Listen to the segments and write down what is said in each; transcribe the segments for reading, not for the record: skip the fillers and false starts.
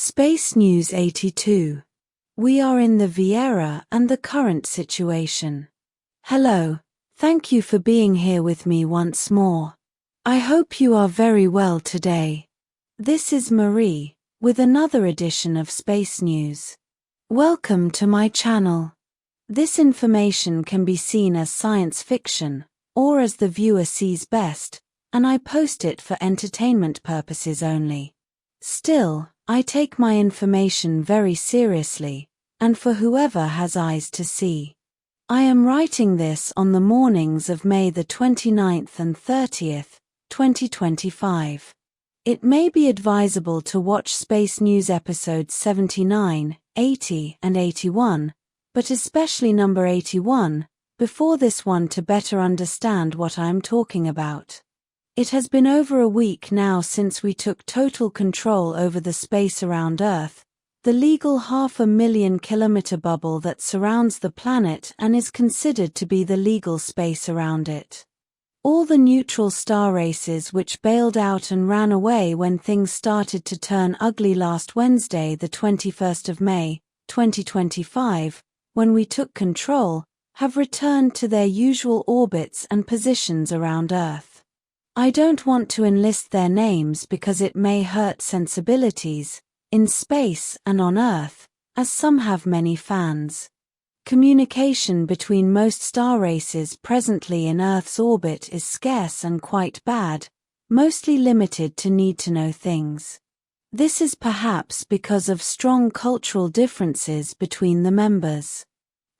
Space News 82. We are in the Viera and the current situation. Hello, thank you for being here with me once more. I hope you are very well today. This is Marie, with another edition of Space News. Welcome to my channel. This information can be seen as science fiction, or as the viewer sees best, and I post it for entertainment purposes only. Still, I take my information very seriously, and for whoever has eyes to see. I am writing this on the mornings of May the 29th and 30th, 2025. It may be advisable to watch Space News episodes 79, 80 and 81, but especially number 81, before this one to better understand what I am talking about. It has been over a week now since we took total control over the space around Earth, the legal 500,000 kilometer bubble that surrounds the planet and is considered to be the legal space around it. All the neutral star races which bailed out and ran away when things started to turn ugly last Wednesday, the 21st of May, 2025, when we took control, have returned to their usual orbits and positions around Earth. I don't want to enlist their names because it may hurt sensibilities, in space and on Earth, as some have many fans. Communication between most star races presently in Earth's orbit is scarce and quite bad, mostly limited to need-to-know things. This is perhaps because of strong cultural differences between the members.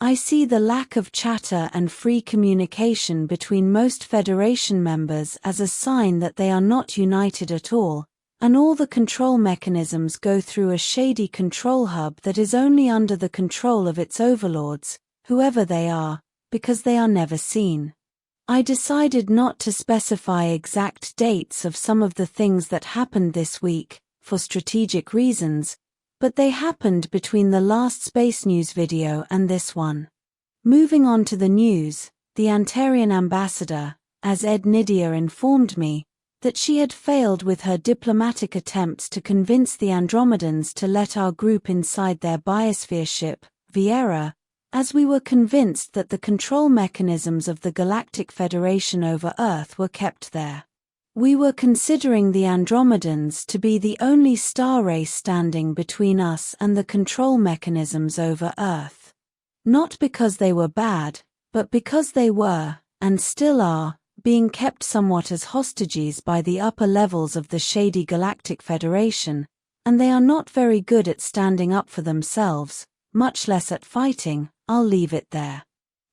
I see the lack of chatter and free communication between most Federation members as a sign that they are not united at all, and all the control mechanisms go through a shady control hub that is only under the control of its overlords, whoever they are, because they are never seen. I decided not to specify exact dates of some of the things that happened this week, for strategic reasons, but they happened between the last Space News video and this one. Moving on to the news, the Antarian ambassador, as Ed Nidia informed me, that she had failed with her diplomatic attempts to convince the Andromedans to let our group inside their biosphere ship, Viera, as we were convinced that the control mechanisms of the Galactic Federation over Earth were kept there. We were considering the Andromedans to be the only star race standing between us and the control mechanisms over Earth. Not because they were bad, but because they were, and still are, being kept somewhat as hostages by the upper levels of the shady Galactic Federation, and they are not very good at standing up for themselves, much less at fighting. I'll leave it there.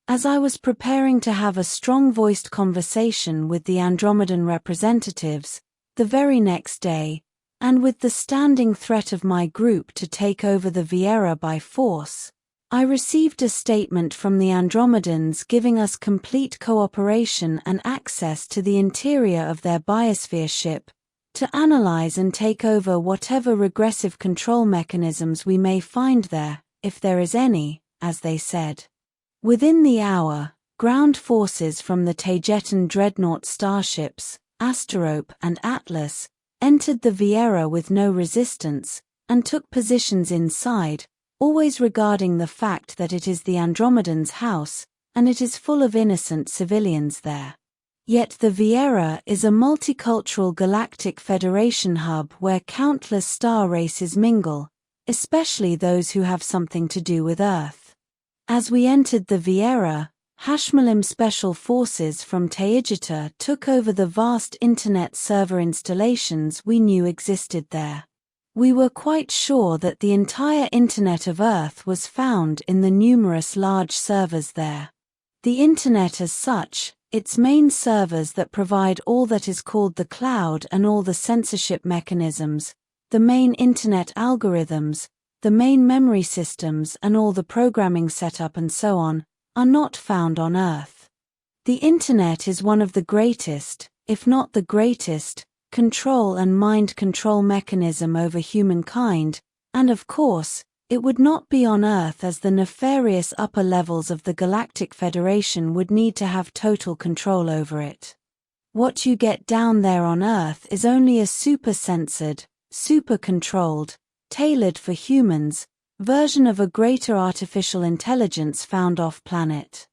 As I was preparing to have a strong-voiced conversation with the Andromedan representatives, the very next day, and with the standing threat of my group to take over the Viera by force, I received a statement from the Andromedans giving us complete cooperation and access to the interior of their biosphere ship, to analyze and take over whatever regressive control mechanisms we may find there, if there is any, as they said. Within the hour, ground forces from the Taygetan dreadnought starships, Asterope and Atlas, entered the Viera with no resistance, and took positions inside, always regarding the fact that it is the Andromedans' house, and it is full of innocent civilians there. Yet the Viera is a multicultural galactic federation hub where countless star races mingle, especially those who have something to do with Earth. As we entered the Viera, Hashmalim Special Forces from Taygeta took over the vast internet server installations we knew existed there. We were quite sure that the entire internet of Earth was found in the numerous large servers there. The internet as such, its main servers that provide all that is called the cloud and all the censorship mechanisms, the main internet algorithms, the main memory systems and all the programming setup and so on, are not found on Earth. The Internet is one of the greatest, if not the greatest, control and mind control mechanism over humankind, and of course, it would not be on Earth as the nefarious upper levels of the Galactic Federation would need to have total control over it. What you get down there on Earth is only a super-censored, super-controlled, tailored for humans, version of a greater artificial intelligence found off-planet.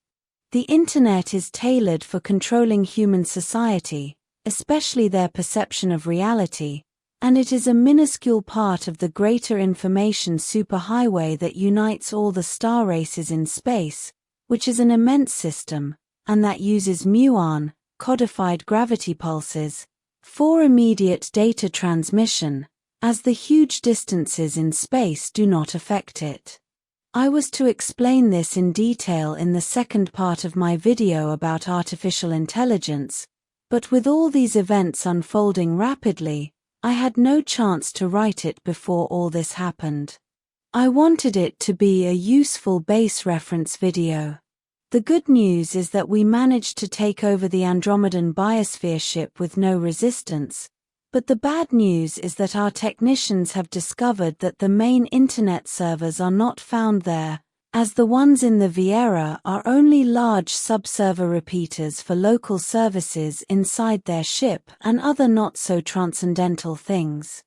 The internet is tailored for controlling human society, especially their perception of reality, and it is a minuscule part of the greater information superhighway that unites all the star races in space, which is an immense system, and that uses muon, codified gravity pulses, for immediate data transmission, as the huge distances in space do not affect it. I was to explain this in detail in the second part of my video about artificial intelligence, but with all these events unfolding rapidly, I had no chance to write it before all this happened. I wanted it to be a useful base reference video. The good news is that we managed to take over the Andromedan biosphere ship with no resistance, but the bad news is that our technicians have discovered that the main internet servers are not found there, as the ones in the Viera are only large subserver repeaters for local services inside their ship and other not-so-transcendental things.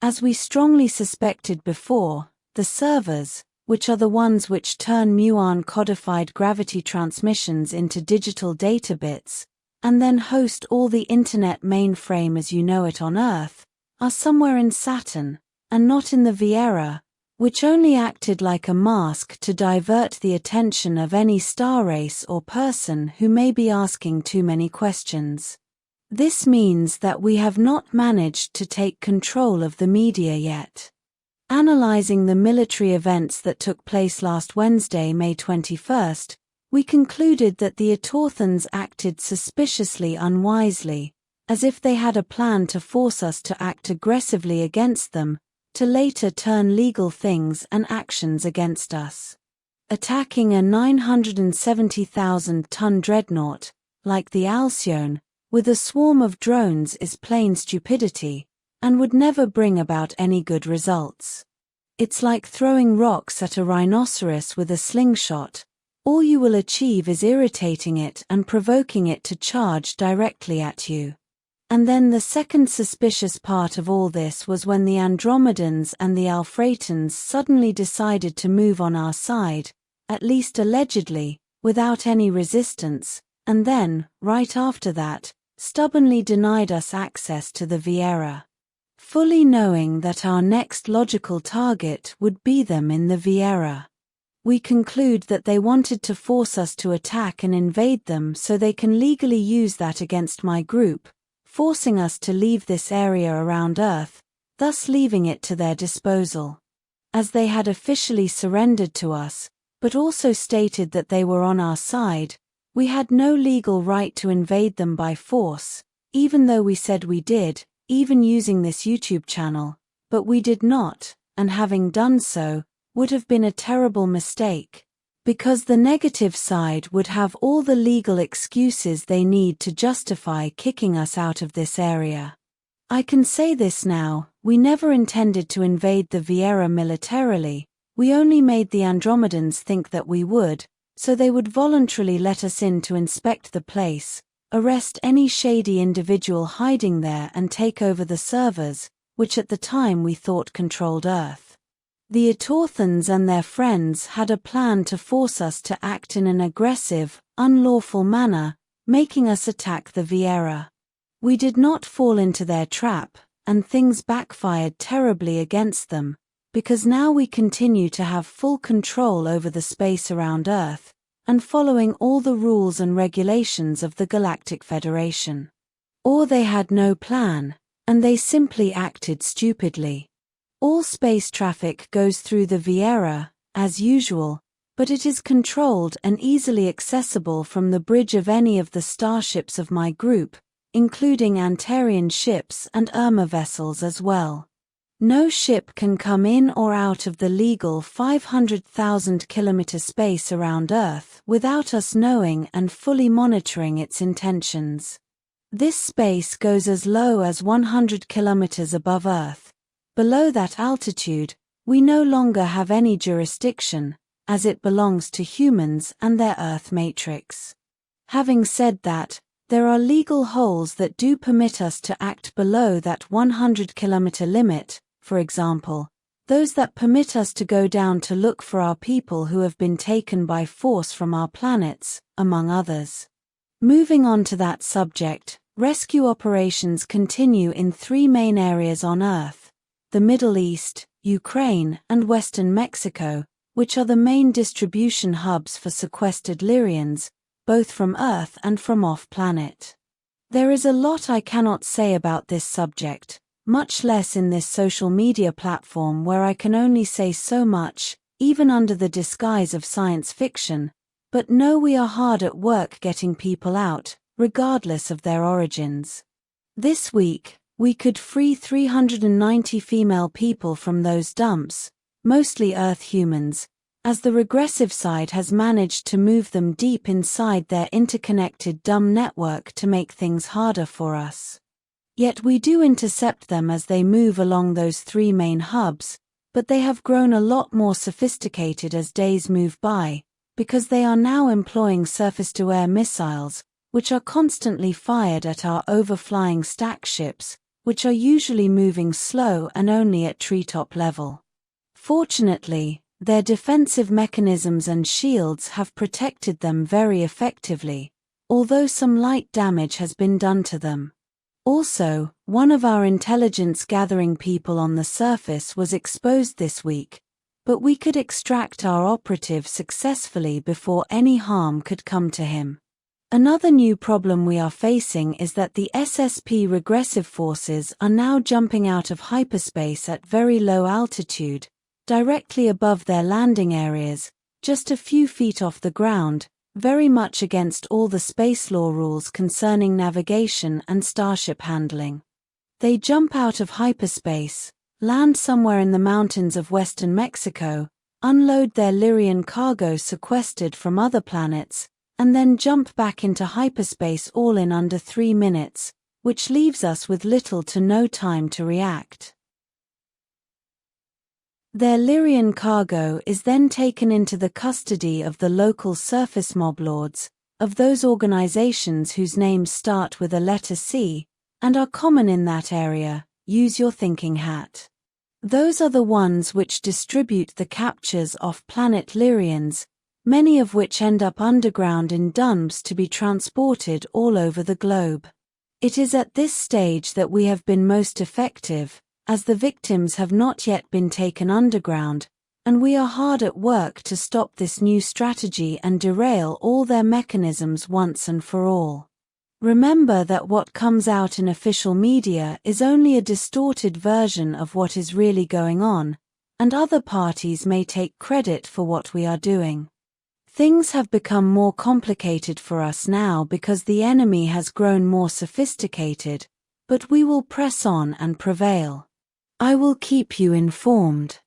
As we strongly suspected before, the servers, which are the ones which turn muon codified gravity transmissions into digital data bits, and then host all the internet mainframe as you know it on Earth, are somewhere in Saturn, and not in the Viera, which only acted like a mask to divert the attention of any star race or person who may be asking too many questions. This means that we have not managed to take control of the media yet. Analyzing the military events that took place last Wednesday, May 21st, we concluded that the Authors acted suspiciously unwisely, as if they had a plan to force us to act aggressively against them, to later turn legal things and actions against us. Attacking a 970,000-ton dreadnought, like the Alcyone, with a swarm of drones is plain stupidity, and would never bring about any good results. It's like throwing rocks at a rhinoceros with a slingshot. All you will achieve is irritating it and provoking it to charge directly at you. And then the second suspicious part of all this was when the Andromedans and the Alphratans suddenly decided to move on our side, at least allegedly, without any resistance, and then, right after that, stubbornly denied us access to the Viera. Fully knowing that our next logical target would be them in the Viera. We conclude that they wanted to force us to attack and invade them so they can legally use that against my group, forcing us to leave this area around Earth, thus leaving it to their disposal. As they had officially surrendered to us, but also stated that they were on our side, we had no legal right to invade them by force, even though we said we did, even using this YouTube channel, but we did not, and having done so, would have been a terrible mistake. Because the negative side would have all the legal excuses they need to justify kicking us out of this area. I can say this now, we never intended to invade the Viera militarily, we only made the Andromedans think that we would, so they would voluntarily let us in to inspect the place, arrest any shady individual hiding there and take over the servers, which at the time we thought controlled Earth. The Authors and their friends had a plan to force us to act in an aggressive, unlawful manner, making us attack the Viera. We did not fall into their trap, and things backfired terribly against them, because now we continue to have full control over the space around Earth, and following all the rules and regulations of the Galactic Federation. Or they had no plan, and they simply acted stupidly. All space traffic goes through the Viera, as usual, but it is controlled and easily accessible from the bridge of any of the starships of my group, including Antarian ships and Urmah vessels as well. No ship can come in or out of the legal 500,000 kilometer space around Earth without us knowing and fully monitoring its intentions. This space goes as low as 100 kilometers above Earth. Below that altitude, we no longer have any jurisdiction, as it belongs to humans and their Earth matrix. Having said that, There are legal holes that do permit us to act below that 100-kilometer limit, for example, those that permit us to go down to look for our people who have been taken by force from our planets, among others. Moving on to that subject, rescue operations continue in 3 main areas on Earth: the Middle East, Ukraine, and Western Mexico, which are the main distribution hubs for sequestered Lyrians, both from Earth and from off-planet. There is a lot I cannot say about this subject, much less in this social media platform where I can only say so much, even under the disguise of science fiction, but know we are hard at work getting people out, regardless of their origins. This week, we could free 390 female people from those dumps, mostly Earth humans, as the regressive side has managed to move them deep inside their interconnected dumb network to make things harder for us. Yet we do intercept them as they move along those 3 main hubs, but they have grown a lot more sophisticated as days move by, because they are now employing surface-to-air missiles, which are constantly fired at our overflying stack ships, which are usually moving slow and only at treetop level. Fortunately, their defensive mechanisms and shields have protected them very effectively, although some light damage has been done to them. Also, one of our intelligence-gathering people on the surface was exposed this week, but we could extract our operative successfully before any harm could come to him. Another new problem we are facing is that the SSP regressive forces are now jumping out of hyperspace at very low altitude, directly above their landing areas, just a few feet off the ground, very much against all the space law rules concerning navigation and starship handling. They jump out of hyperspace, land somewhere in the mountains of western Mexico, unload their Lyrian cargo sequestered from other planets, and then jump back into hyperspace all in under 3 minutes, which leaves us with little to no time to react. Their Lyrian cargo is then taken into the custody of the local surface mob lords, of those organizations whose names start with a letter C, and are common in that area. Use your thinking hat. Those are the ones which distribute the captures off-planet Lyrians, many of which end up underground in dumps to be transported all over the globe. It is at this stage that we have been most effective, as the victims have not yet been taken underground, and we are hard at work to stop this new strategy and derail all their mechanisms once and for all. Remember that what comes out in official media is only a distorted version of what is really going on, and other parties may take credit for what we are doing. Things have become more complicated for us now because the enemy has grown more sophisticated, but we will press on and prevail. I will keep you informed.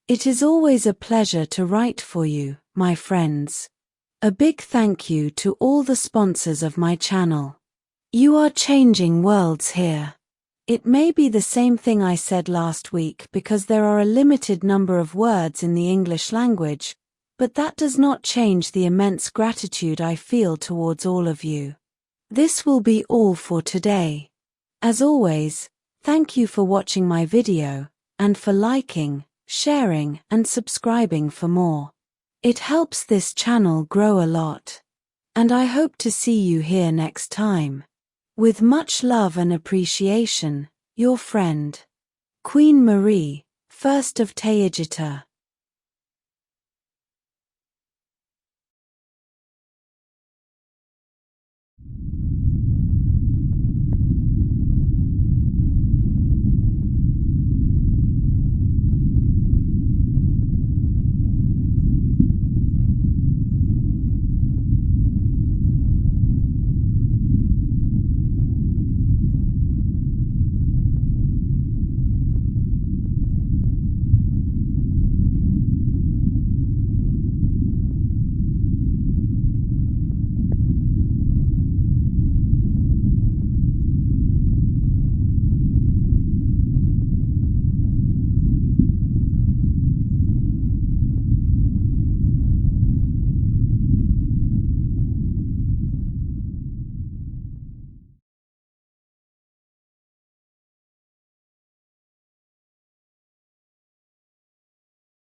It is always a pleasure to write for you, my friends. A big thank you to all the sponsors of my channel. You are changing worlds here. It may be the same thing I said last week because there are a limited number of words in the English language, but that does not change the immense gratitude I feel towards all of you. This will be all for today. As always, thank you for watching my video, and for liking, sharing, and subscribing for more. It helps this channel grow a lot. And I hope to see you here next time. With much love and appreciation, your friend, Queen Marie, 1st of Taygeta.